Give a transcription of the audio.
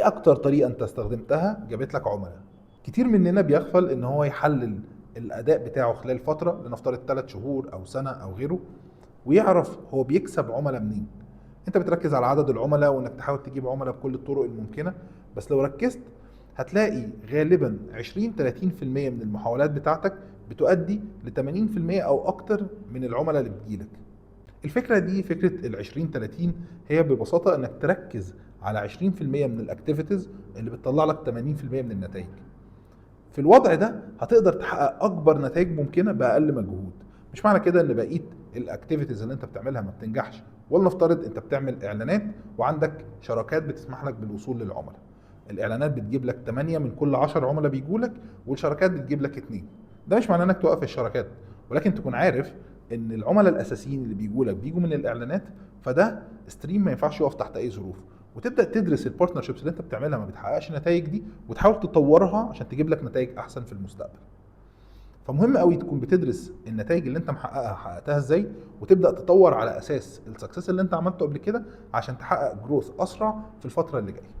ايه اكتر طريقه انت استخدمتها جابت لك عملاء؟ كتير مننا بيغفل ان هو يحلل الاداء بتاعه خلال فتره، لنفترض 3 شهور او سنه او غيره، ويعرف هو بيكسب عملاء منين. انت بتركز على عدد العملاء وانك تحاول تجيب عملاء بكل الطرق الممكنه، بس لو ركزت هتلاقي غالبا 20 30% من المحاولات بتاعتك بتؤدي ل 80% او اكتر من العملاء اللي بتجيلك. الفكره دي فكره ال 20 30، هي ببساطه انك تركز على 20% من الاكتيفيتيز اللي بتطلع لك 80% من النتائج. في الوضع ده هتقدر تحقق اكبر نتائج ممكنه باقل مجهود. مش معنى كده ان بقيه الاكتيفيتيز اللي انت بتعملها ما بتنجحش. ولنفترض انت بتعمل اعلانات وعندك شراكات بتسمح لك بالوصول للعملاء. الاعلانات بتجيب لك 8 من كل 10 عملاء بيجوا لك، والشراكات بتجيب لك 2. ده مش معناه انك توقف الشراكات، ولكن تكون عارف ان العملاء الاساسيين اللي بيجوا لك بيجوا من الاعلانات، فده ستريم ما ينفعش يقف تحت اي ظروف. وتبدا تدرس البارتنرشيبس اللي انت بتعملها ما بتحققش نتائج دي، وتحاول تطورها عشان تجيب لك نتائج احسن في المستقبل. فمهم قوي تكون بتدرس النتائج اللي انت محققها حققتها ازاي، وتبدا تطور على اساس السكسس اللي انت عملته قبل كده عشان تحقق جروث اسرع في الفتره اللي جايه.